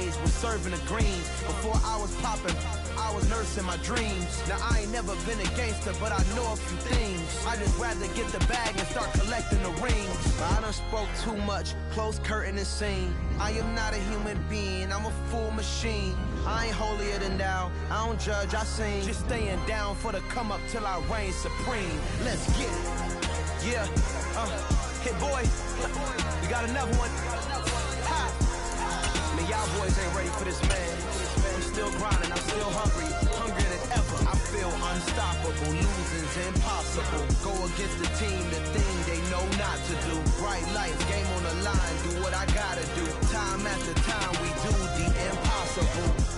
days was serving the green. Before I was popping, I was nursing my dreams. Now I ain't never been a gangster, but I know a few things. I just rather get the bag and start collecting the rings. But I done spoke too much, close curtain and scene. I am not a human being, I'm a full machine. I ain't holier than thou, I don't judge, I sing. Just staying down for the come up till I reign supreme. Let's get it. Yeah, hit boy, we got another one. Ha! Man, y'all boys ain't ready for this, man. I'm still grinding, I'm still hungry, hungrier than ever. I feel unstoppable, losing's impossible. Go against the team, the thing they know not to do. Bright lights, game on the line, do what I gotta do. Time after time, we do the impossible.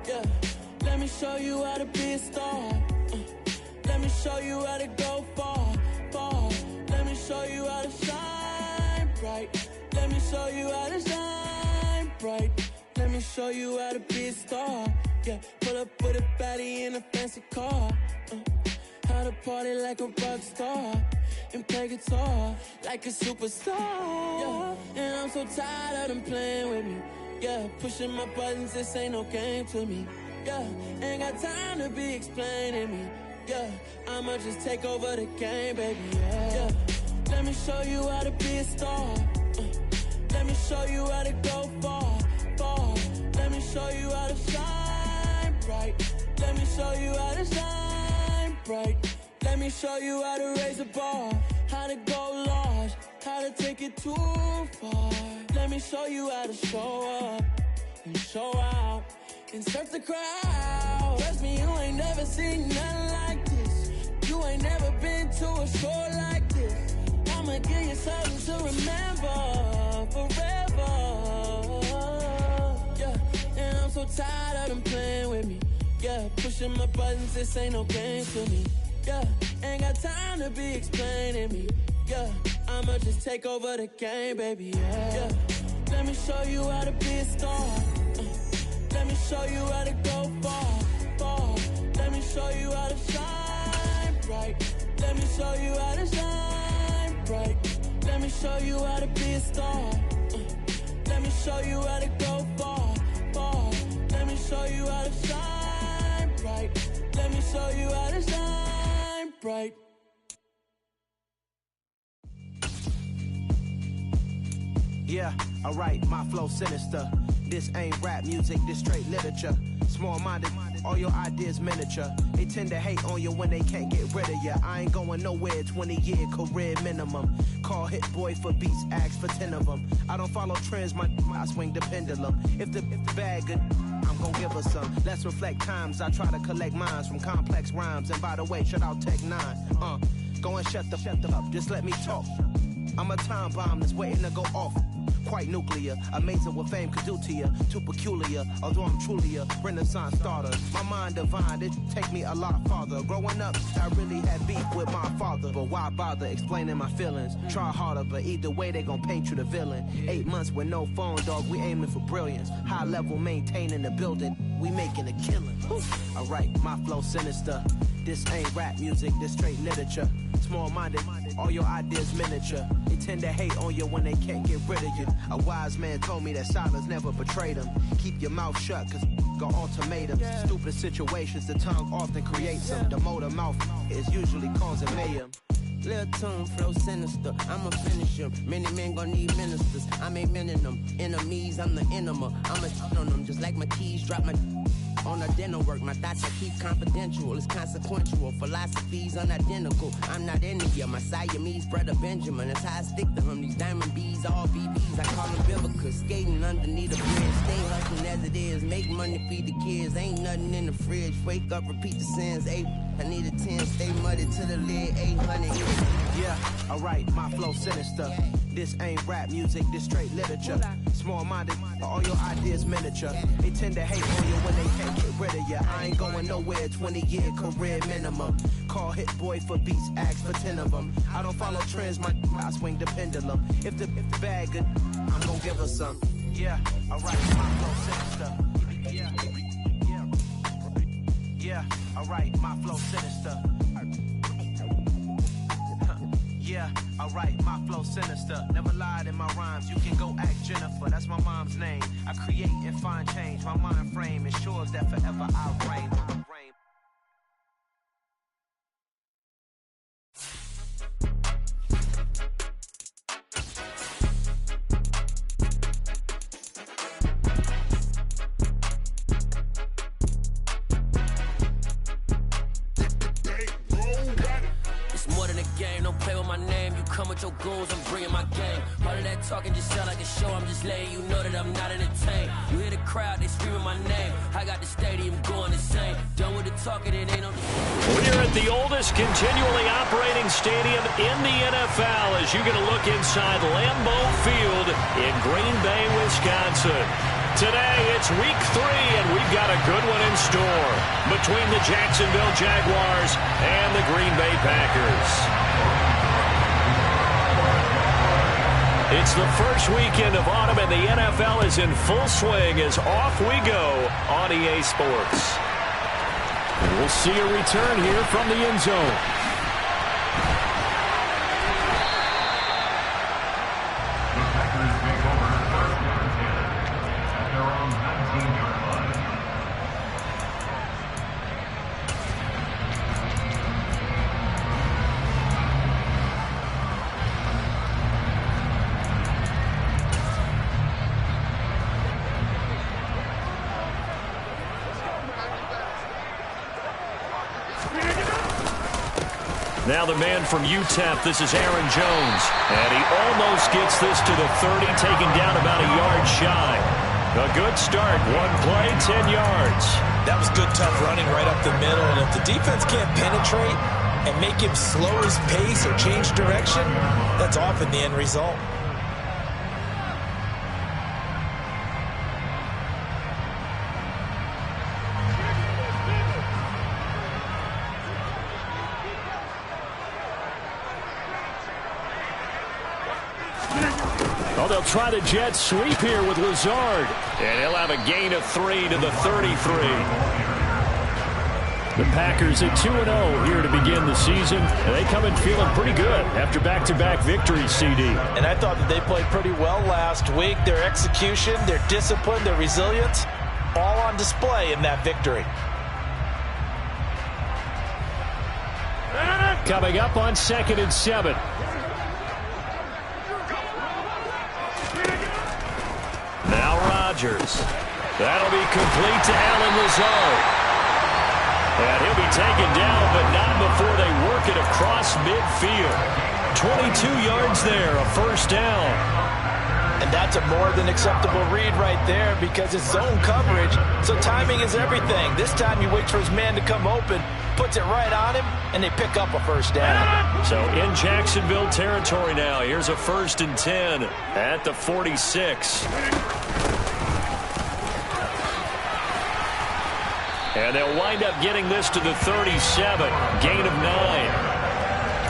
Yeah, let me show you how to be a star. Let me show you how to go far, far. Let me show you how to shine bright. Let me show you how to shine bright. Let me show you how to be a star. Yeah, pull up with a baddie in a fancy car. How to party like a rock star and play guitar like a superstar. Yeah, and I'm so tired of them playing with me. Yeah, pushing my buttons, this ain't no game to me. Yeah, ain't got time to be explaining me. Yeah, I'ma just take over the game, baby. Yeah, let me show you how to be a star. Let me show you how to go far, far. Let me show you how to shine bright. Let me show you how to shine bright. Let me show you how to raise a bar, how to go large, how to take it too far. Let me show you how to show up and show out and surf the crowd. Trust me, you ain't never seen nothing like this. You ain't never been to a show like this. I'ma give you something to remember forever. Yeah, and I'm so tired of them playing with me. Yeah, pushing my buttons, this ain't no game to me. Yeah, ain't got time to be explaining me. Yeah, I'ma just take over the game, baby. Yeah, let me show you how to be a star. Let me show you how to go far, far. Let me show you how to shine bright. Let me show you how to shine bright. Let me show you how to be a star. Let me show you how to go far, far. Let me show you how to shine bright. Let me show you how to shine bright. Yeah, alright, my flow sinister. This ain't rap music, this straight literature. Small-minded, all your ideas miniature. They tend to hate on you when they can't get rid of you. I ain't going nowhere, 20-year career minimum. Call Hit Boy for beats, ask for 10 of them. I don't follow trends, I swing the pendulum. If the bag good, I'm gon' give her some. Let's reflect times, I try to collect minds from complex rhymes. And by the way, shout out Tech 9. Go and shut the up, just let me talk. I'm a time bomb that's waiting to go off. Quite nuclear, amazing what fame could do to you. Too peculiar, although I'm truly a renaissance starter. My mind divine, it take me a lot farther. Growing up, I really had beef with my father. But why bother explaining my feelings? Try harder, but either way they gon' paint you the villain. 8 months with no phone, dog, we aiming for brilliance. High level maintaining the building, we making a killing. Alright, my flow sinister. This ain't rap music, this straight literature. Small-minded, all your ideas miniature. They tend to hate on you when they can't get rid of you. A wise man told me that silence never betrayed him. Keep your mouth shut, cause got ultimatums. Stupid situations, the tongue often creates them. The motor mouth is usually causing mayhem. Lil' tune, flow sinister, I'ma finish him. Many men gon' need ministers, I'm a men in them. Enemies, I'm the enema, I'ma shit on them. Just like my keys, drop my on a dental work. My thoughts I keep confidential, it's consequential. Philosophies unidentical, I'm not India. My Siamese brother Benjamin, that's how I stick to him. These diamond bees, all BBs, I call them biblicals. Skating underneath a bridge, stay hustling as it is. Make money, feed the kids, ain't nothing in the fridge. Wake up, repeat the sins, I need a 10, stay muddy to the lid, 800. Yeah, alright, my flow sinister. This ain't rap music, this straight literature. Small-minded, all your ideas miniature. They tend to hate on you when they can't get rid of you. I ain't going nowhere, 20-year career minimum. Call Hit Boy for beats, ask for 10 of them. I don't follow trends, I swing the pendulum. If the bag good, I'm gonna give her some. Yeah, alright, my flow sinister. Yeah, alright, my flow sinister. Yeah, alright, my flow sinister. Never lied in my rhymes, you can go ask Jennifer. That's my mom's name. I create and find change. My mind frame ensures that forever I reign. With your goons, I'm bringing my game. All of that talking just sound like a show. I'm just letting you know that I'm not entertained. You hear the crowd, they screaming my name. I got the stadium going insane. Done with the talking, it ain't on the... We're at the oldest continually operating stadium in the NFL as you get a look inside Lambeau Field in Green Bay, Wisconsin. Today, it's week 3, and we've got a good one in store between the Jacksonville Jaguars and the Green Bay Packers. It's the first weekend of autumn, and the NFL is in full swing as off we go on EA Sports. And we'll see a return here from the end zone. Now the man from UTEP, this is Aaron Jones. And he almost gets this to the 30, taken down about a yard shy. A good start, one play, 10 yards. That was good, tough running right up the middle. And if the defense can't penetrate and make him slow his pace or change direction, that's often the end result. Oh, they'll try the jet sweep here with Lazard. And he'll have a gain of 3 to the 33. The Packers at 2-0 here to begin the season. And they come in feeling pretty good after back-to-back victories, CD. And I thought that they played pretty well last week. Their execution, their discipline, their resilience, all on display in that victory. Coming up on 2nd and 7. Now Rodgers. That'll be complete to Allen Lazard. And he'll be taken down, but not before they work it across midfield. 22 yards there, a first down. And that's a more than acceptable read right there because it's zone coverage, so timing is everything. This time he waits for his man to come open, puts it right on him, and they pick up a first down. So in Jacksonville territory now, here's a 1st and 10 at the 46. And they'll wind up getting this to the 37, gain of 9.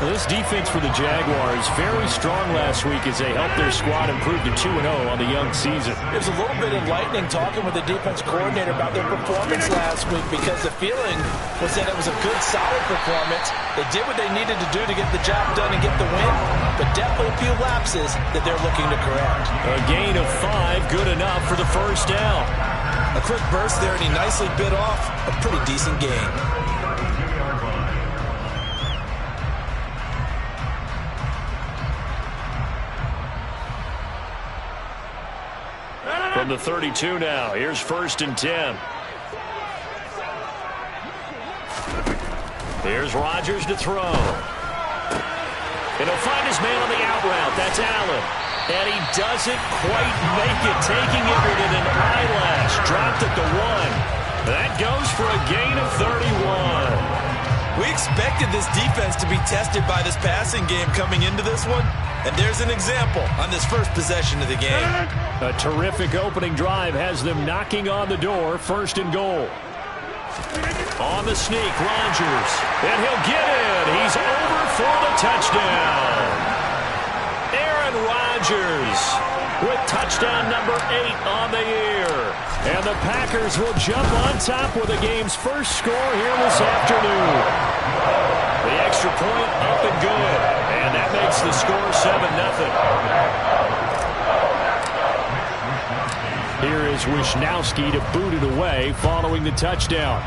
Well, this defense for the Jaguars very strong last week as they helped their squad improve to 2-0 on the young season. It was a little bit enlightening talking with the defense coordinator about their performance last week because the feeling was that it was a good, solid performance. They did what they needed to do to get the job done and get the win, but definitely a few lapses that they're looking to correct. A gain of 5, good enough for the first down. A quick burst there, and he nicely bit off a pretty decent gain. From the 32 now, here's 1st and 10. Here's Rodgers to throw. And he'll find his man on the out route. That's Allen. And he doesn't quite make it, taking it within an eyelash. Dropped at the 1. That goes for a gain of 31. expected this defense to be tested by this passing game coming into this one. And there's an example on this first possession of the game. A terrific opening drive has them knocking on the door. First and goal. On the sneak, Rodgers. And he'll get it. He's over for the touchdown. Aaron Rodgers with touchdown number 8 on the year. And the Packers will jump on top with the game's first score here this afternoon. The extra point up and good. And that makes the score 7-0. Here is Wisnowski to boot it away following the touchdown.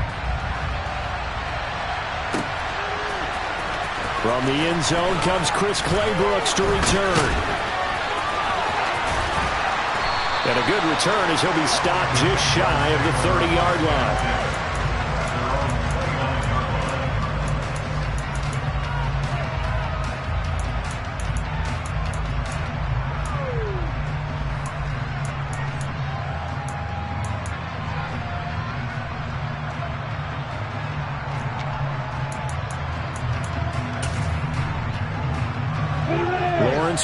From the end zone comes Chris Claybrooks to return. And a good return as he'll be stopped just shy of the 30-yard line.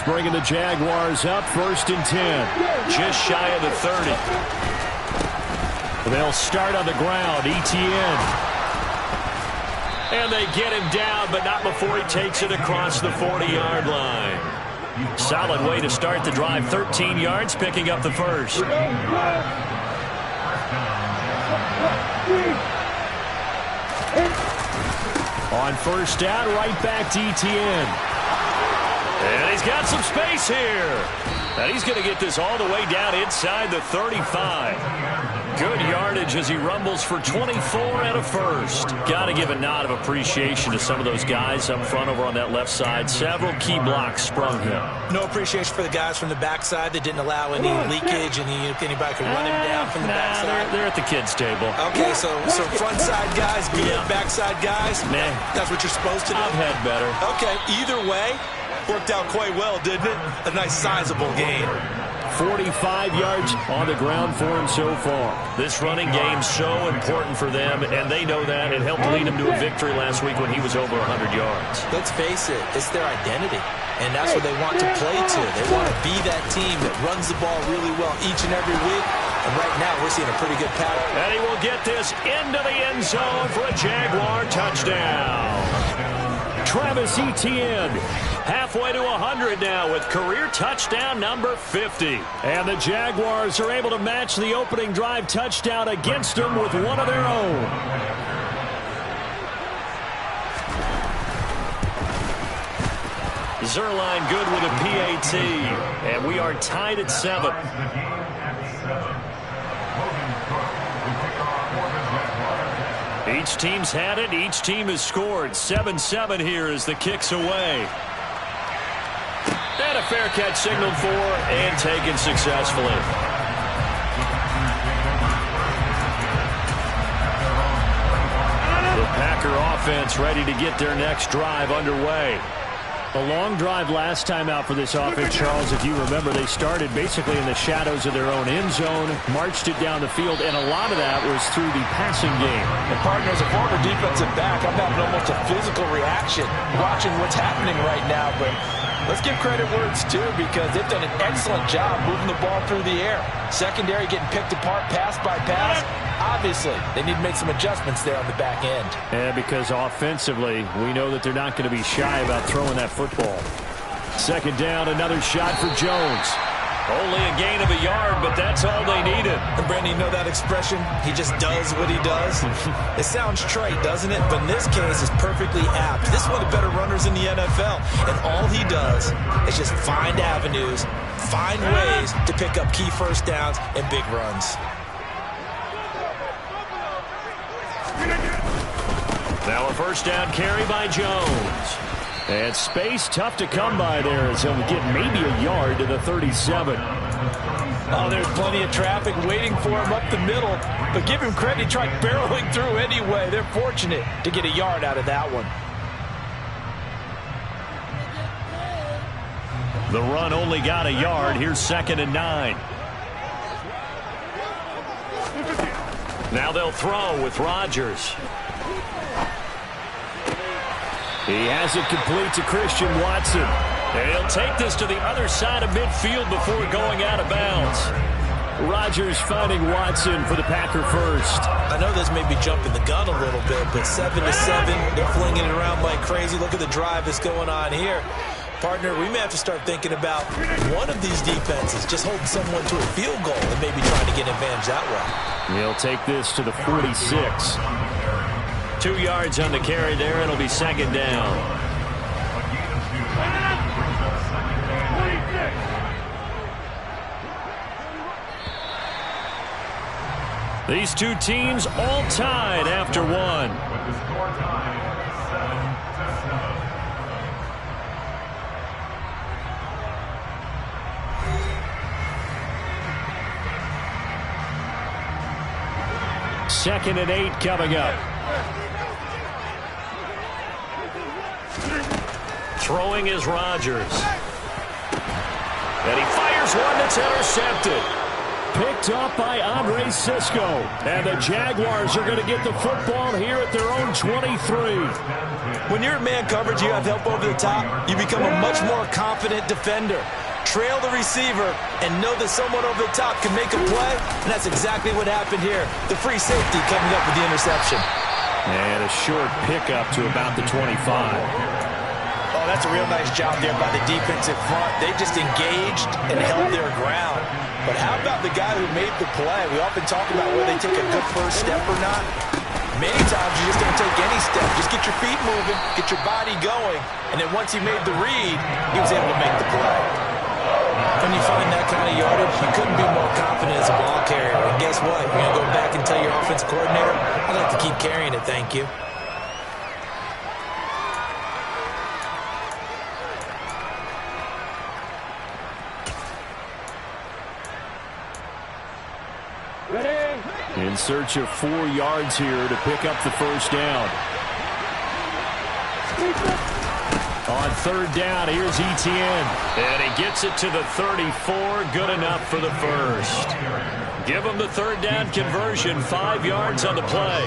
Bringing the Jaguars up, 1st and 10. Just shy of the 30. They'll start on the ground. Etienne. And they get him down, but not before he takes it across the 40-yard line. Solid way to start the drive. 13 yards, picking up the first. On first down, right back to Etienne. And he's got some space here. And he's going to get this all the way down inside the 35. Good yardage as he rumbles for 24 and a first. Got to give a nod of appreciation to some of those guys up front over on that left side. Several key blocks sprung him. No appreciation for the guys from the backside that didn't allow any leakage, and anybody could run him down from the backside. They're at the kids' table. Okay, so front side guys, good, backside guys. Nah. That's what you're supposed to do. I've had better. Okay, either way, worked out quite well, didn't it? A nice sizable gain. 45 yards on the ground for him so far. This running game's so important for them, and they know that. It helped lead him to a victory last week when he was over 100 yards. Let's face it, it's their identity, and that's what they want to play to. They want to be that team that runs the ball really well each and every week, and right now we're seeing a pretty good pattern. And he will get this into the end zone for a Jaguar touchdown. Travis Etienne halfway to 100 now with career touchdown number 50. And the Jaguars are able to match the opening drive touchdown against them with one of their own. Zerline good with a PAT. And we are tied at 7. Each team's had it. Each team has scored. 7-7 here as the kick's away. And a fair catch signaled for and taken successfully. The Packer offense ready to get their next drive underway. A long drive last time out for this offense, Charles. If you remember, they started basically in the shadows of their own end zone, marched it down the field, and a lot of that was through the passing game. And partner, as a former defensive back, I'm having almost a physical reaction watching what's happening right now. But let's give credit where it's due, because they've done an excellent job moving the ball through the air. Secondary getting picked apart pass by pass. Obviously, they need to make some adjustments there on the back end. And because offensively, we know that they're not going to be shy about throwing that football. Second down, another shot for Jones. Only a gain of a yard, but that's all they needed. And Brandon, you know that expression? He just does what he does. It sounds trite, doesn't it? But in this case, it's perfectly apt. This is one of the better runners in the NFL. And all he does is just find avenues, find ways to pick up key first downs and big runs. Now a first down carry by Jones. And space tough to come by there as he'll get maybe a yard to the 37. Oh, there's plenty of traffic waiting for him up the middle. But give him credit, he tried barreling through anyway. They're fortunate to get a yard out of that one. The run only got a yard. Here's 2nd and 9. Now they'll throw with Rodgers. He has it complete to Christian Watson. And he'll take this to the other side of midfield before going out of bounds. Rodgers finding Watson for the Packer first. I know this may be jumping the gun a little bit, but 7-7, they're flinging it around like crazy. Look at the drive that's going on here. Partner, we may have to start thinking about one of these defenses just holding someone to a field goal and maybe trying to get an advantage that way. He'll take this to the 46. 2 yards on the carry there. It'll be second down. These two teams all tied after one. Second and 8 coming up. Throwing is Rodgers. And he fires one that's intercepted. Picked up by Andre Sisco. And the Jaguars are going to get the football here at their own 23. When you're in man coverage, you have help over the top, you become a much more confident defender. Trail the receiver and know that someone over the top can make a play, and that's exactly what happened here. The free safety coming up with the interception. And a short pickup to about the 25. Oh, that's a real nice job there by the defensive front. They just engaged and held their ground. But how about the guy who made the play? We often talk about whether they take a good first step or not. Many times you just don't take any step. Just get your feet moving, get your body going, and then once he made the read, he was able to make the play. When you find that kind of yardage, you couldn't be more confident as a ball carrier. And guess what? You're going to go back and tell your offensive coordinator, I'd like to keep carrying it, thank you. In search of 4 yards here to pick up the first down. On third down, here's Etienne. And he gets it to the 34. Good enough for the first. Give him the third down conversion. 5 yards on the play.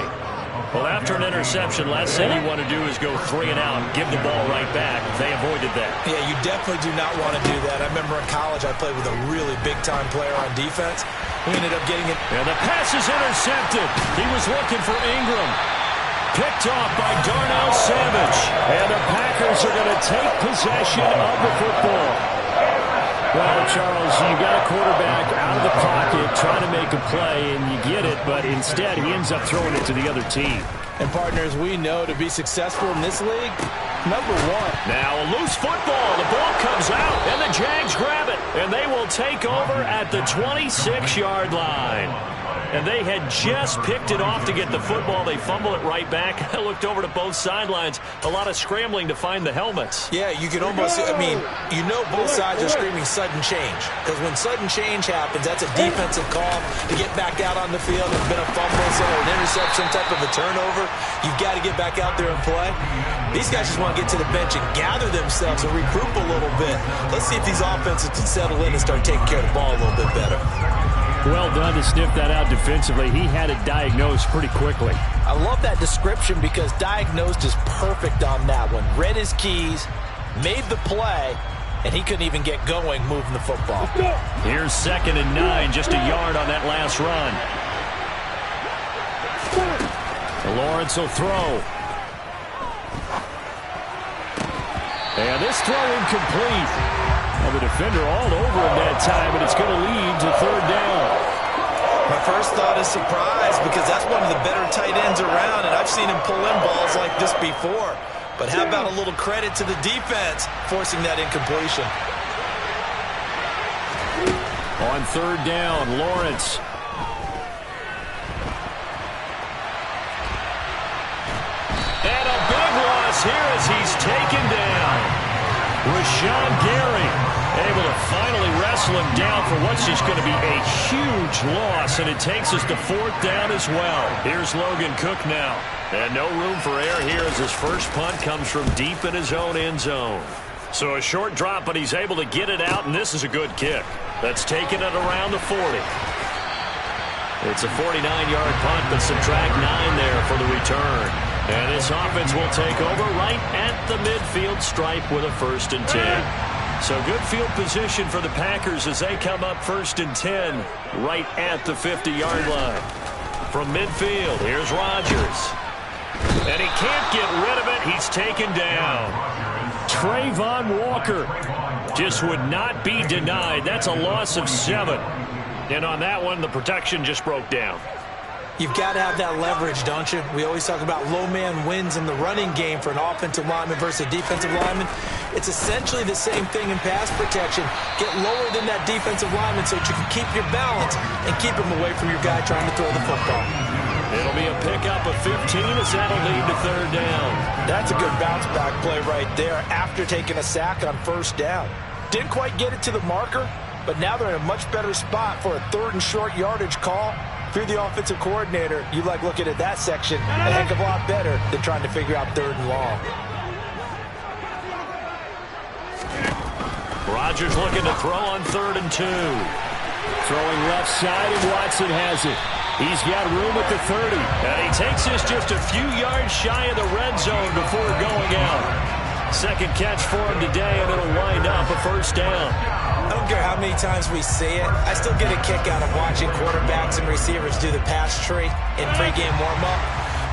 Well, after an interception, last thing you want to do is go 3 and out, give the ball right back. They avoided that. Yeah, you definitely do not want to do that. I remember in college I played with a really big-time player on defense. We ended up getting it. And the pass is intercepted. He was looking for Ingram. Picked off by Darnell Savage. And the Packers are going to take possession of the football. Well, Charles, you got a quarterback out of the pocket trying to make a play, and you get it, but instead he ends up throwing it to the other team. And partners, we know to be successful in this league, number one. Now a loose football. The ball comes out, and the Jags grab it. And they will take over at the 26-yard line. And they had just picked it off to get the football. They fumble it right back. I looked over to both sidelines. A lot of scrambling to find the helmets. Yeah, you can almost, I mean, you know both sides are screaming sudden change. Because when sudden change happens, that's a defensive call to get back out on the field. There's been a fumble, or an interception, type of a turnover. You've got to get back out there and play. These guys just want to get to the bench and gather themselves and regroup a little bit. Let's see if these offenses can settle in and start taking care of the ball a little bit better. Well done to sniff that out defensively. He had it diagnosed pretty quickly. I love that description because diagnosed is perfect on that one. Read his keys, made the play, and he couldn't even get going moving the football. Here's 2nd and 9, just a yard on that last run. Lawrence will throw. And this throw incomplete. Well, the defender all over him that time, and it's going to lead to 3rd down. My first thought is surprise because that's one of the better tight ends around, and I've seen him pull in balls like this before. But how about a little credit to the defense forcing that incompletion? On 3rd down, Lawrence. And a big loss here as he's taken down. Rashawn Gary able to finally wrestle him down for what's just going to be a huge loss, and it takes us to 4th down as well. Here's Logan Cook now. And no room for error here as his first punt comes from deep in his own end zone. So a short drop, but he's able to get it out, and this is a good kick. That's taken it around the 40. It's a 49-yard punt, but subtract 9 there for the return. And this offense will take over right at the midfield stripe with a 1st and 10. So good field position for the Packers as they come up 1st and 10 right at the 50-yard line. From midfield, here's Rodgers. And he can't get rid of it. He's taken down. Trayvon Walker just would not be denied. That's a loss of 7. And on that one, the protection just broke down. You've got to have that leverage, don't you? We always talk about low man wins in the running game for an offensive lineman versus a defensive lineman. It's essentially the same thing in pass protection. Get lower than that defensive lineman so that you can keep your balance and keep him away from your guy trying to throw the football. It'll be a pickup of 15 as that'll lead to 3rd down. That's a good bounce back play right there after taking a sack on 1st down. Didn't quite get it to the marker, but now they're in a much better spot for a 3rd and short yardage call. If you're the offensive coordinator, you like looking at that section a heck of a lot better than trying to figure out 3rd and long. Rodgers looking to throw on 3rd and 2. Throwing left side, and Watson has it. He's got room at the 30. And he takes this just a few yards shy of the red zone before going out. 2nd catch for him today, and it'll wind up a 1st down. I don't care how many times we see it. I still get a kick out of watching quarterbacks and receivers do the pass tree in pregame warm-up.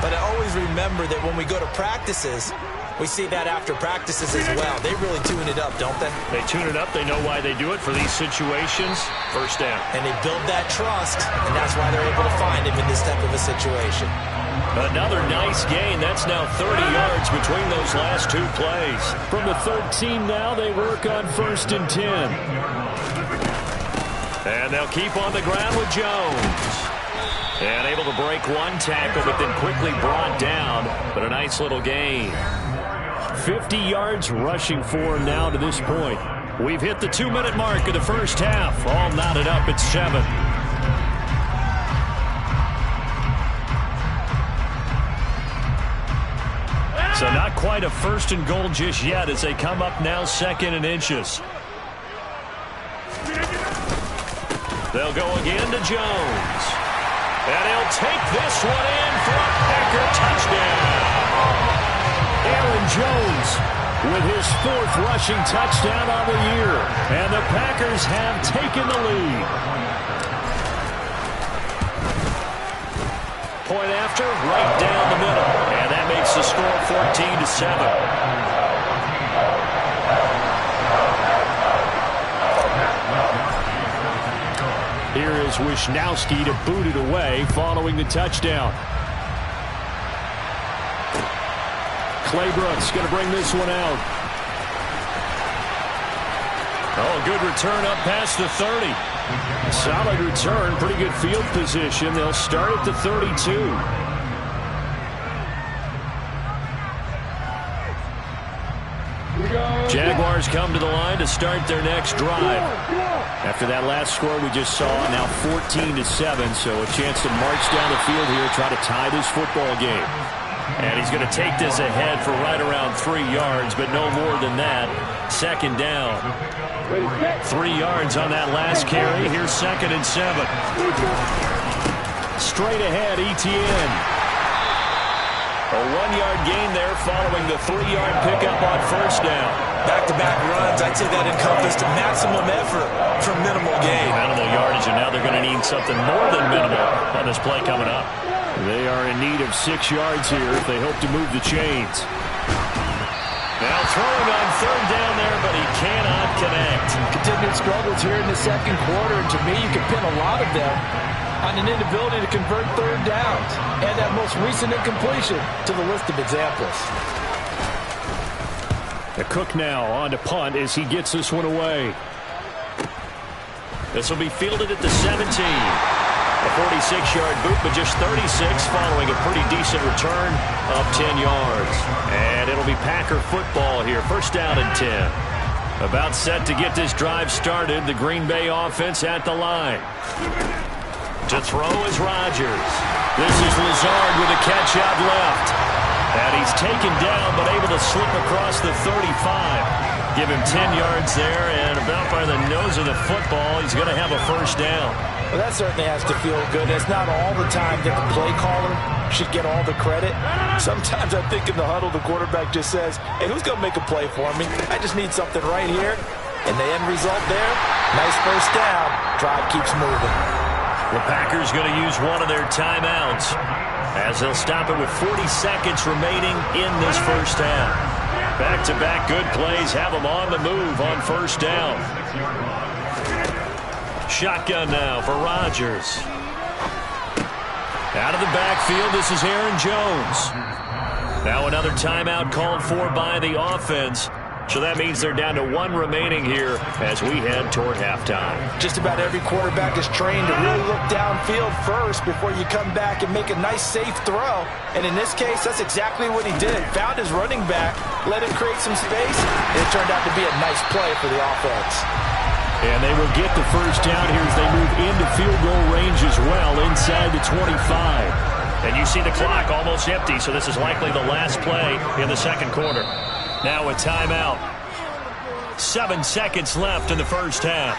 But I always remember that when we go to practices, we see that after practices as well. They really tune it up, don't they? They tune it up. They know why they do it for these situations. 1st down. And they build that trust, and that's why they're able to find him in this type of a situation. Another nice gain. That's now 30 yards between those last 2 plays. From the 13 now, they work on 1st and 10. And they'll keep on the ground with Jones. And able to break 1 tackle, but then quickly brought down. But a nice little gain. 50 yards rushing for him now to this point. We've hit the 2-minute mark of the 1st half. All knotted up at 7. So not quite a 1st and goal just yet as they come up now 2nd and inches. They'll go again to Jones. And he'll take this one in for a Packer touchdown. Aaron Jones with his 4th rushing touchdown on the year. And the Packers have taken the lead. Point after, right down the middle. And that makes the score 14-7. Here is Wisnowski to boot it away following the touchdown. Claybrooks going to bring this one out. Oh, a good return up past the 30. Solid return, pretty good field position. They'll start at the 32. Jaguars come to the line to start their next drive. After that last score we just saw, now 14-7, so a chance to march down the field here, try to tie this football game. And he's going to take this ahead for right around 3 yards, but no more than that. 2nd down. 3 yards on that last carry. Here's 2nd and 7. Straight ahead, Etienne. A 1-yard gain there following the 3-yard pickup on 1st down. Back-to-back runs, I'd say that encompassed a maximum effort for minimal gain. Minimal yardage, and now they're going to need something more than minimal on this play coming up. They are in need of 6 yards here if they hope to move the chains. Now throwing on 3rd down there, but he cannot connect. Continued struggles here in the 2nd quarter, and to me, you can pin a lot of them on an inability to convert 3rd downs. Add that most recent incompletion to the list of examples. The Cook now on to punt as he gets this one away. This will be fielded at the 17. A 46-yard boot, but just 36 following a pretty decent return of 10 yards. And it'll be Packer football here. 1st down and 10. About set to get this drive started. The Green Bay offense at the line. To throw is Rodgers. This is Lazard with a catch out left. And he's taken down, but able to slip across the 35. Give him 10 yards there, and about by the nose of the football, he's going to have a first down. Well, that certainly has to feel good. It's not all the time that the play caller should get all the credit. Sometimes I think in the huddle, the quarterback just says, hey, who's going to make a play for me? I just need something right here. And the end result there, nice first down. Drive keeps moving. The Packers going to use one of their timeouts as they'll stop it with 40 seconds remaining in this first half. Back-to-back good plays have them on the move on first down. Shotgun now for Rodgers. Out of the backfield, this is Aaron Jones. Now another timeout called for by the offense. So that means they're down to one remaining here as we head toward halftime. Just about every quarterback is trained to really look downfield first before you come back and make a nice, safe throw. And in this case, that's exactly what he did. Found his running back, let him create some space, and it turned out to be a nice play for the offense. And they will get the first down here as they move into field goal range as well, inside the 25. And you see the clock almost empty, so this is likely the last play in the second quarter. Now a timeout. 7 seconds left in the first half.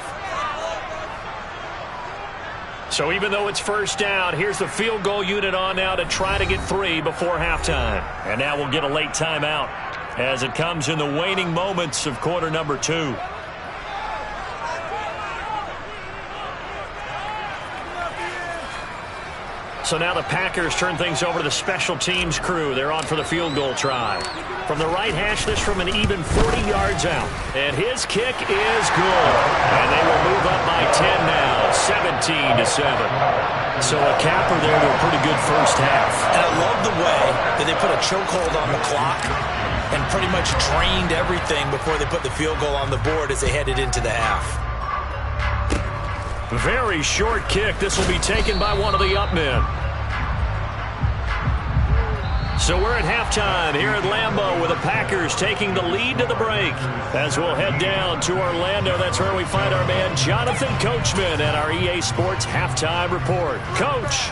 So even though it's first down, here's the field goal unit on now to try to get 3 before halftime. And now we'll get a late timeout as it comes in the waning moments of quarter number 2. So now the Packers turn things over to the special teams crew. They're on for the field goal try. From the right hash, this from an even 40 yards out. And his kick is good. And they will move up by 10 now, 17-7. So a capper there to a pretty good first half. And I love the way that they put a chokehold on the clock and pretty much drained everything before they put the field goal on the board as they headed into the half. Very short kick. This will be taken by one of the up men. So we're at halftime here at Lambeau with the Packers taking the lead to the break. As we'll head down to Orlando, that's where we find our man Jonathan Coachman at our EA Sports Halftime Report. Coach.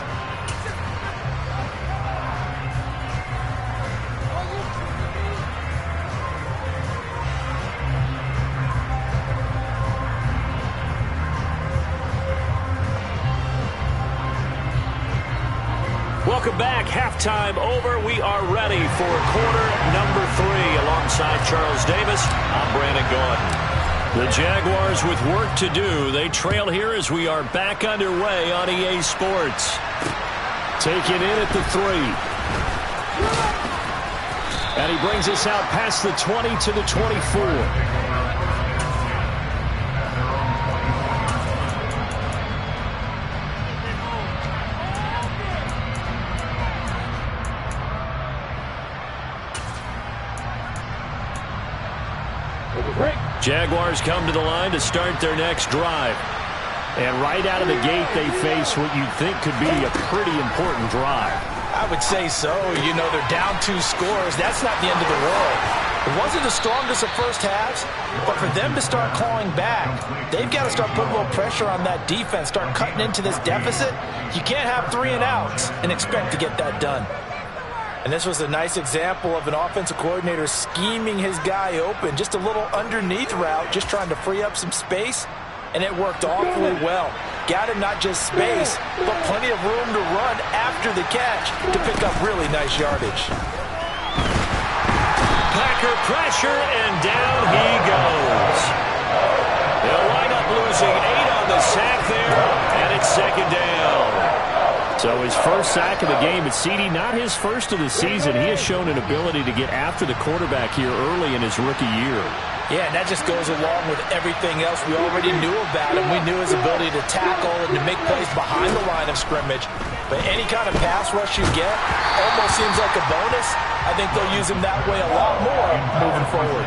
Welcome back. Halftime over. We are ready for quarter number 3. Alongside Charles Davis, I'm Brandon Gaudin. The Jaguars with work to do. They trail here as we are back underway on EA Sports. Taken in at the 3. And he brings us out past the 20 to the 24. Jaguars come to the line to start their next drive. And right out of the gate, they face what you'd think could be a pretty important drive. I would say so. You know, they're down 2 scores. That's not the end of the world. It wasn't the strongest of first halves, but for them to start clawing back, they've got to start putting a little pressure on that defense, start cutting into this deficit. You can't have 3 and outs and expect to get that done. And this was a nice example of an offensive coordinator scheming his guy open. Just a little underneath route, just trying to free up some space. And it worked awfully well. Got him not just space, but plenty of room to run after the catch to pick up really nice yardage. Packer pressure, and down he goes. They'll wind up losing 8 on the sack there, and it's second down. So his first sack of the game, but CD, not his first of the season. He has shown an ability to get after the quarterback here early in his rookie year. Yeah, and that just goes along with everything else we already knew about him. We knew his ability to tackle and to make plays behind the line of scrimmage. But any kind of pass rush you get almost seems like a bonus. I think they'll use him that way a lot more moving forward.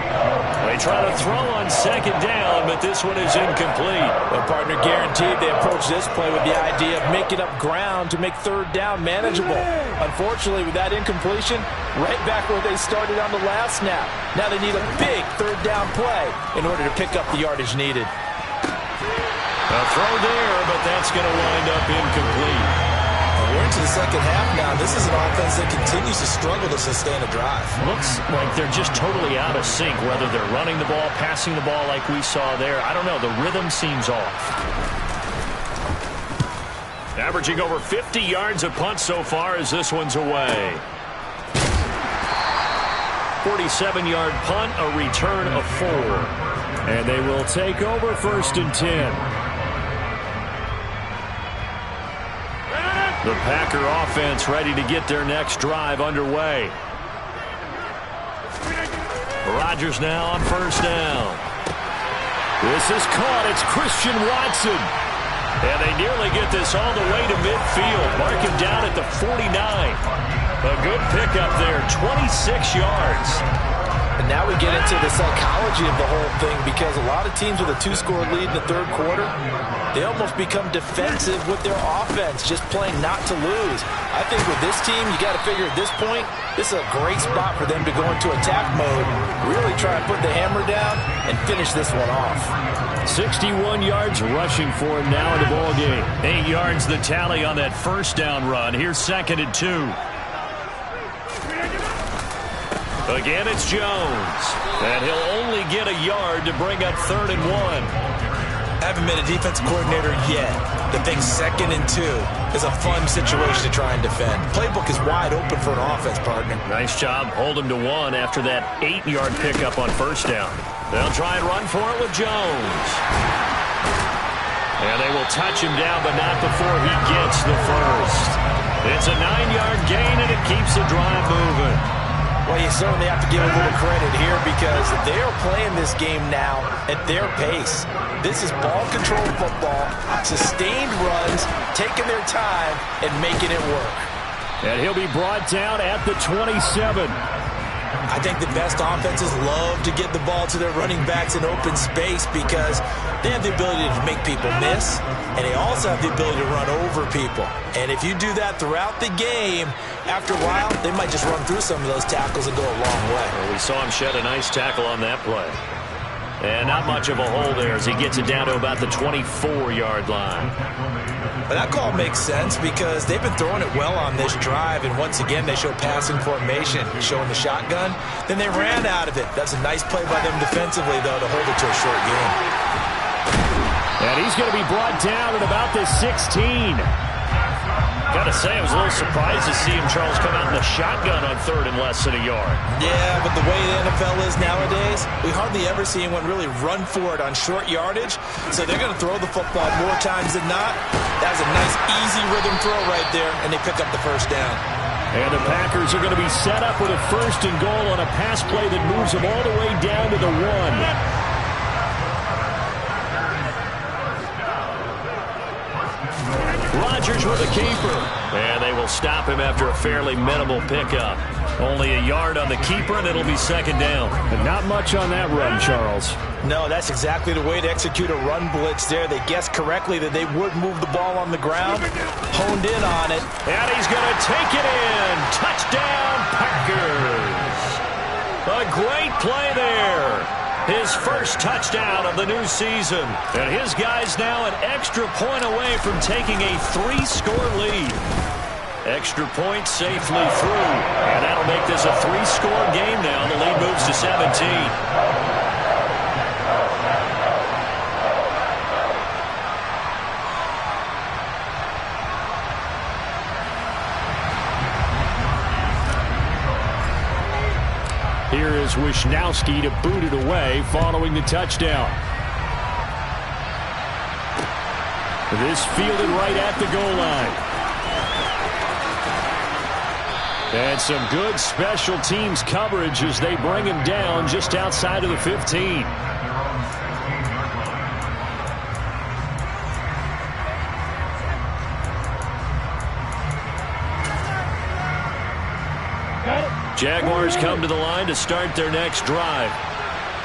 They try to throw on second down, but this one is incomplete. Well, partner, guaranteed they approach this play with the idea of making up ground to make third down manageable. Unfortunately, with that incompletion, right back where they started on the last snap. Now they need a big third down play in order to pick up the yardage needed. A throw there, but that's going to wind up incomplete. We're into the second half now. This is an offense that continues to struggle to sustain a drive. Looks like they're just totally out of sync, whether they're running the ball, passing the ball like we saw there. I don't know. The rhythm seems off. Averaging over 50 yards a punt so far as this one's away. 47-yard punt, a return of 4. And they will take over 1st and 10. The Packer offense ready to get their next drive underway. Rodgers now on 1st down. This is caught. It's Christian Watson. And they nearly get this all the way to midfield. Mark him down at the 49. A good pickup there, 26 yards. And now we get into the psychology of the whole thing, because a lot of teams with a 2-score lead in the 3rd quarter, they almost become defensive with their offense, just playing not to lose. I think with this team, you got to figure at this point, this is a great spot for them to go into attack mode, really try and put the hammer down and finish this one off. 61 yards rushing for him now in the ball game. 8 yards the tally on that 1st down run. Here's 2nd and 2. Again, it's Jones. And he'll only get a yard to bring up 3rd and 1. Haven't been a defensive coordinator yet. The thing 2nd and 2 is a fun situation to try and defend. Playbook is wide open for an offense, partner. Nice job. Hold him to 1 after that 8-yard pickup on 1st down. They'll try and run for it with Jones. And they will touch him down, but not before he gets the 1st. It's a 9-yard gain, and it keeps the drive moving. Well, you certainly have to give a little credit here, because they are playing this game now at their pace. This is ball-controlled football, sustained runs, taking their time, and making it work. And he'll be brought down at the 27. I think the best offenses love to get the ball to their running backs in open space, because they have the ability to make people miss, and they also have the ability to run over people. And if you do that throughout the game, after a while, they might just run through some of those tackles and go a long way. Well, we saw him shed a nice tackle on that play. And not much of a hole there as he gets it down to about the 24-yard line. But that call makes sense, because they've been throwing it well on this drive, and once again they show passing formation, showing the shotgun. Then they ran out of it. That's a nice play by them defensively, though, to hold it to a short game. And he's going to be brought down at about the 16. Got to say, I was a little surprised to see him, Charles, come out in the shotgun on 3rd and less than a yard. Yeah, but the way the NFL is nowadays, we hardly ever see anyone really run for it on short yardage. So they're going to throw the football more times than not. That's a nice, easy rhythm throw right there, and they pick up the 1st down. And the Packers are going to be set up with a 1st and goal on a pass play that moves them all the way down to the 1. Rodgers with a keeper. And they will stop him after a fairly minimal pickup. Only a yard on the keeper, and it'll be 2nd down. And not much on that run, Charles. No, that's exactly the way to execute a run blitz there. They guessed correctly that they would move the ball on the ground, honed in on it. And he's going to take it in. Touchdown, Packers. A great play there. His 1st touchdown of the new season. And his guys now an extra point away from taking a 3-score lead. Extra point safely through. And that'll make this a 3-score game now. The lead moves to 17. Here is Wisnowski to boot it away following the touchdown. This fielded right at the goal line. And some good special teams coverage as they bring him down just outside of the 15. Jaguars come to the line to start their next drive.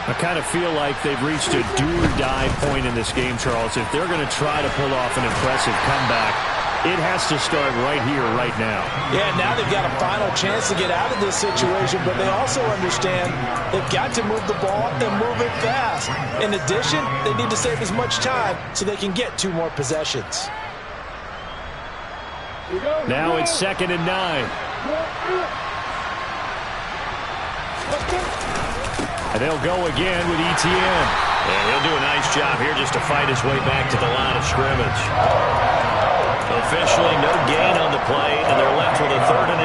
I kind of feel like they've reached a do-or-die point in this game, Charles. If they're going to try to pull off an impressive comeback, it has to start right here, right now. Yeah, now they've got a final chance to get out of this situation, but they also understand they've got to move the ball and move it fast. In addition, they need to save as much time so they can get 2 more possessions. Now it's 2nd and 9. And they'll go again with Etienne. And he'll do a nice job here just to fight his way back to the line of scrimmage. Officially, no gain on the play, and they're left with a 3rd and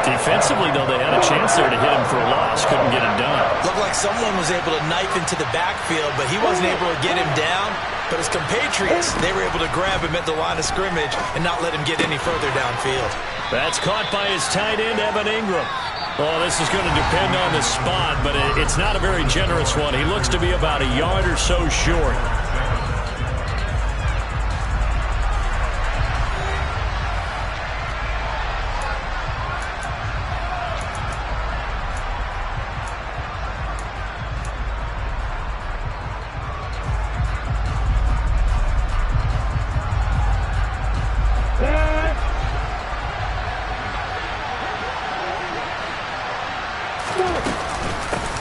8. Defensively, though, they had a chance there to hit him for a loss. Couldn't get him done. Looked like someone was able to knife into the backfield, but he wasn't able to get him down. But his compatriots, they were able to grab him at the line of scrimmage and not let him get any further downfield. That's caught by his tight end, Evan Ingram. Well, this is going to depend on the spot, but it's not a very generous one. He looks to be about a yard or so short.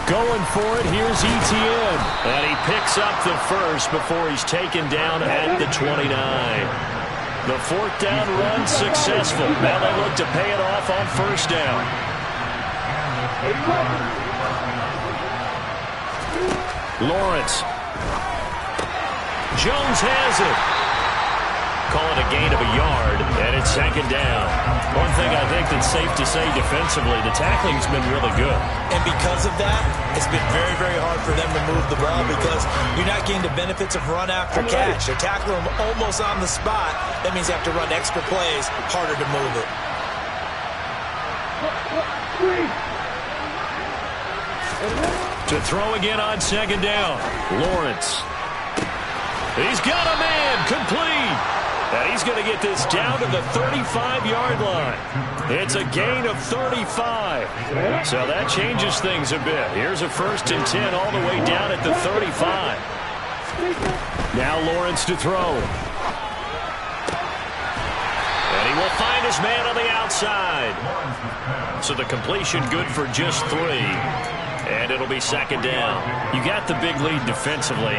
Going for it, here's Etienne. And he picks up the first before he's taken down at the 29. The 4th down run successful. Now they look to pay it off on 1st down. Lawrence. Jones has it. Call it a gain of a yard, and it's 2nd down. One thing I think that's safe to say defensively, the tackling's been really good. And because of that, it's been very, very hard for them to move the ball because you're not getting the benefits of run after catch. They're tackling them almost on the spot. That means they have to run extra plays, harder to move it. To throw again on 2nd down. Lawrence. He's got a man, complete. And he's going to get this down to the 35-yard line. It's a gain of 35. So that changes things a bit. Here's a 1st and 10 all the way down at the 35. Now Lawrence to throw. And he will find his man on the outside. So the completion good for just 3. And it'll be 2nd down. You got the big lead defensively.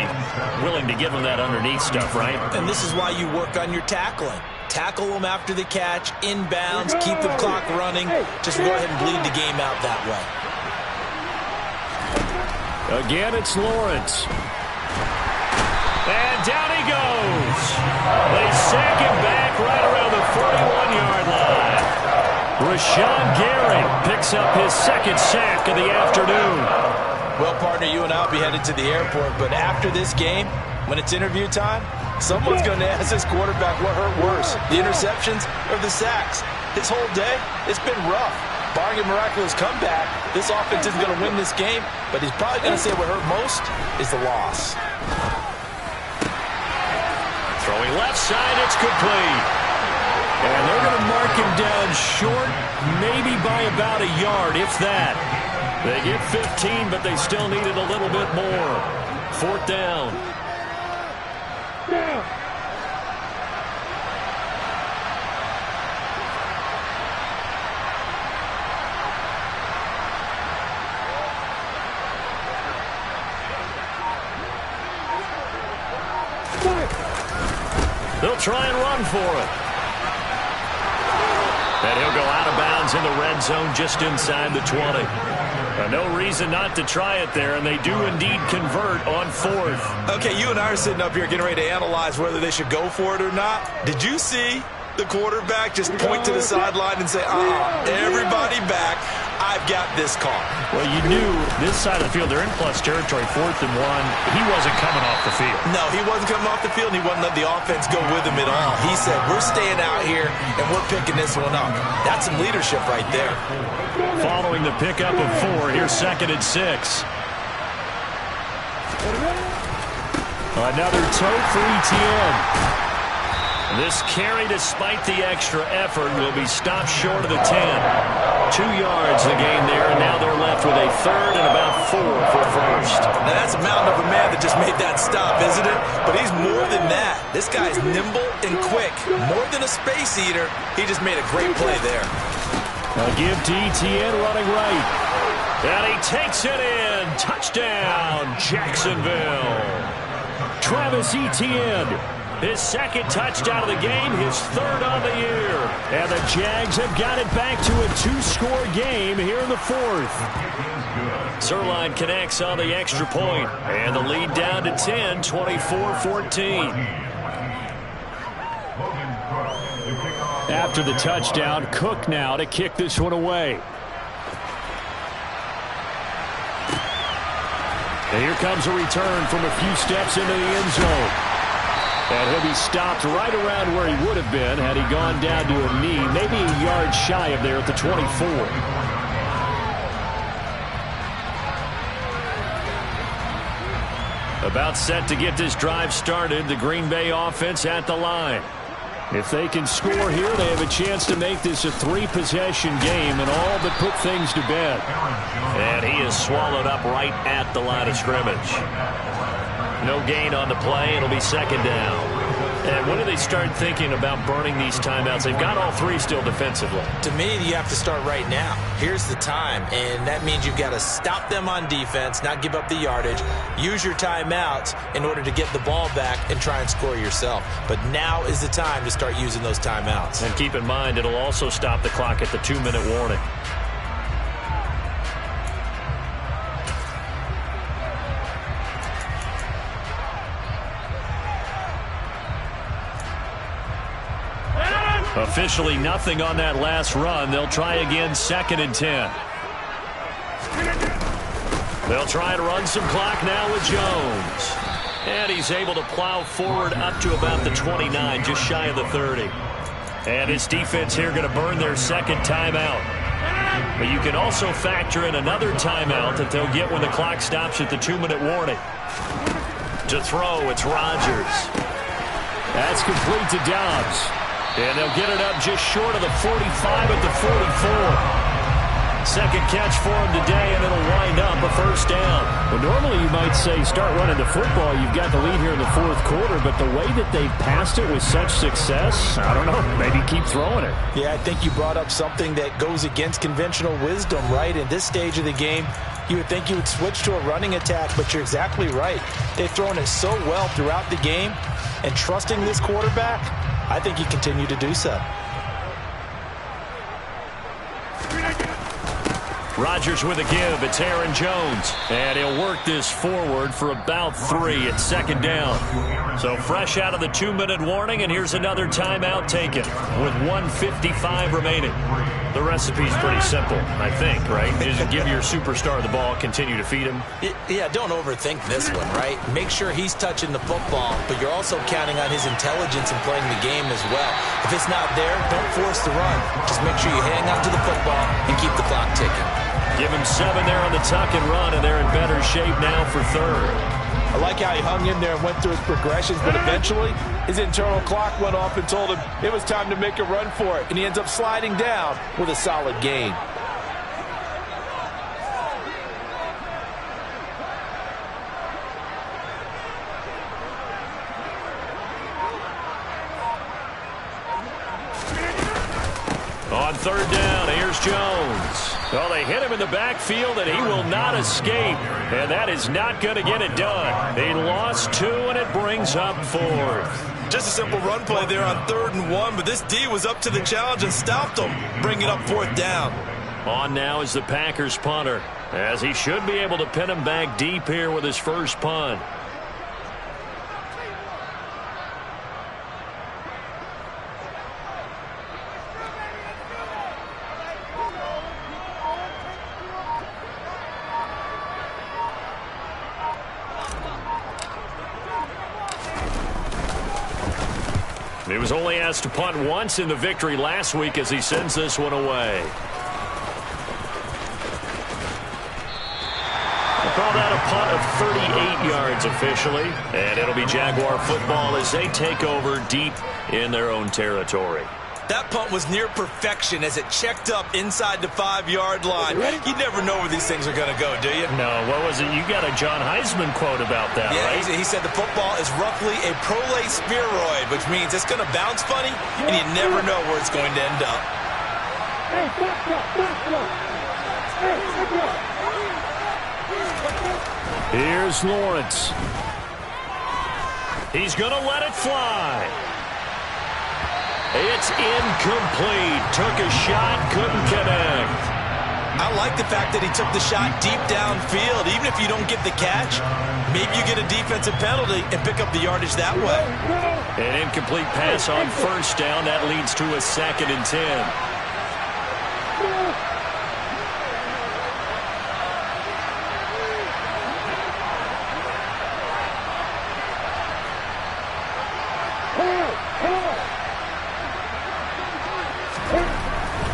Willing to give them that underneath stuff, right? And this is why you work on your tackling. Tackle them after the catch, inbounds, keep the clock running. Just go ahead and bleed the game out that way. Again, it's Lawrence. And down he goes. They sack him back right around the 41-yard line. Rashawn Gary picks up his 2nd sack of the afternoon. Well, partner, you and I will be headed to the airport, but after this game, when it's interview time, someone's going to ask this quarterback what hurt worse, the interceptions or the sacks. His whole day, it's been rough. Barring a miraculous comeback, this offense isn't going to win this game, but he's probably going to say what hurt most is the loss. Throwing left side, it's complete. And they're going to mark him down short, maybe by about a yard, if that. They get 15, but they still needed a little bit more. 4th down. They'll try and run for it. And he'll go out of bounds in the red zone just inside the 20. No reason not to try it there, and they do indeed convert on 4th. Okay, you and I are sitting up here getting ready to analyze whether they should go for it or not. Did you see the quarterback just point to the sideline and say, everybody back, I've got this call? Well, you knew this side of the field, they're in plus territory, 4th and 1. He wasn't coming off the field. No, he wasn't coming off the field, and he wasn't letting the offense go with him at all. He said, we're staying out here, and we're picking this one up. That's some leadership right there. Following the pickup of 4, here's 2nd and 6. Another toe for Etienne. This carry, despite the extra effort, will be stopped short of the 10. 2 yards the gain there, and now they're left with a 3rd and about 4 for 1st. Now that's a mountain of a man that just made that stop, isn't it? But he's more than that. This guy's nimble and quick. More than a space eater, he just made a great play there. A give to Etienne running right. And he takes it in. Touchdown, Jacksonville. Travis Etienne His second touchdown of the game, his third on the year. And the Jags have got it back to a 2-score game here in the fourth. Zerline connects on the extra point, and the lead down to 10, 24-14. After the touchdown, Cook now to kick this one away. And here comes a return from a few steps into the end zone. And he'll be stopped right around where he would have been had he gone down to a knee, maybe a yard shy of there at the 24. About set to get this drive started, the Green Bay offense at the line. If they can score here, they have a chance to make this a 3-possession game and all but put things to bed. And he is swallowed up right at the line of scrimmage. No gain on the play. It'll be second down. And when do they start thinking about burning these timeouts? They've got all three still defensively. To me, you have to start right now. Here's the time, and that means you've got to stop them on defense, not give up the yardage, use your timeouts in order to get the ball back and try and score yourself. But now is the time to start using those timeouts. And keep in mind, it'll also stop the clock at the 2-minute warning. Officially nothing on that last run. They'll try again, 2nd and 10. They'll try to run some clock now with Jones. And he's able to plow forward up to about the 29, just shy of the 30. And his defense here going to burn their second timeout. But you can also factor in another timeout that they'll get when the clock stops at the 2-minute warning. To throw, it's Rodgers. That's complete to Dobbs. And they'll get it up just short of the 45 at the 44. Second catch for him today, and it'll wind up a first down. Well, normally you might say start running the football. You've got the lead here in the fourth quarter, but the way that they've passed it with such success, I don't know, maybe keep throwing it. Yeah, I think you brought up something that goes against conventional wisdom, right? In this stage of the game, you would think you would switch to a running attack, but you're exactly right. They've thrown it so well throughout the game, and trusting this quarterback, I think you continue to do so. Rodgers with a give. It's Aaron Jones. And he'll work this forward for about 3 at second down. So fresh out of the 2-minute warning, and here's another timeout taken with 1:55 remaining. The recipe's pretty simple, I think, right? Just give your superstar the ball, continue to feed him. Yeah, don't overthink this one, right? Make sure he's touching the football, but you're also counting on his intelligence in playing the game as well. If it's not there, don't force the run. Just make sure you hang on to the football and keep the clock ticking. Give him 7 there on the tuck and run, and they're in better shape now for third. I like how he hung in there and went through his progressions, but eventually his internal clock went off and told him it was time to make a run for it, and he ends up sliding down with a solid gain. On third down, here's Jones. Well, they hit him in the backfield, and he will not escape. And that is not going to get it done. They lost 2, and it brings up 4th. Just a simple run play there on 3rd and 1, but this D was up to the challenge and stopped him, bringing up 4th down. On now is the Packers punter, as he should be able to pin him back deep here with his first punt. He was only asked to punt once in the victory last week as he sends this one away. We'll call that a punt of 38 yards officially. And it'll be Jaguar football as they take over deep in their own territory. That punt was near perfection as it checked up inside the 5-yard line. You never know where these things are going to go, do you? No, what was it? You got a John Heisman quote about that, yeah, right? He said the football is roughly a prolate spheroid, which means it's going to bounce funny, and you never know where it's going to end up. Here's Lawrence. He's going to let it fly. It's incomplete. Took a shot, couldn't connect. I like the fact that he took the shot deep downfield. Even if you don't get the catch, maybe you get a defensive penalty and pick up the yardage that way. An incomplete pass on first down. That leads to a 2nd and 10.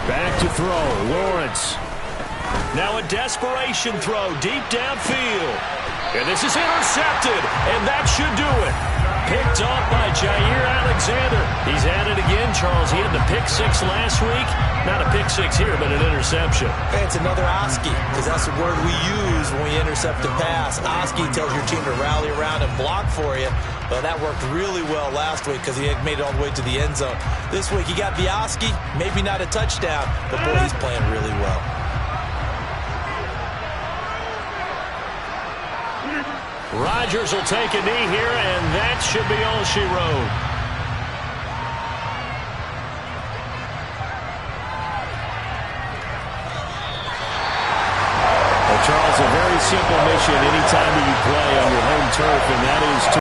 Back to throw, Lawrence. Now a desperation throw deep downfield. And this is intercepted, and that should do it. Picked off by Jair Alexander. He's at it again, Charles. He had the pick 6 last week. Not a pick 6 here, but an interception. It's another Oski, because that's the word we use when we intercept a pass. Oski tells your team to rally around and block for you. Well, that worked really well last week because he made it all the way to the end zone. This week he got the Oski, maybe not a touchdown, but boy, he's playing really well. Rodgers will take a knee here, and that should be all she wrote. Well, Charles, a very simple mission anytime that you play on your home turf, and that is to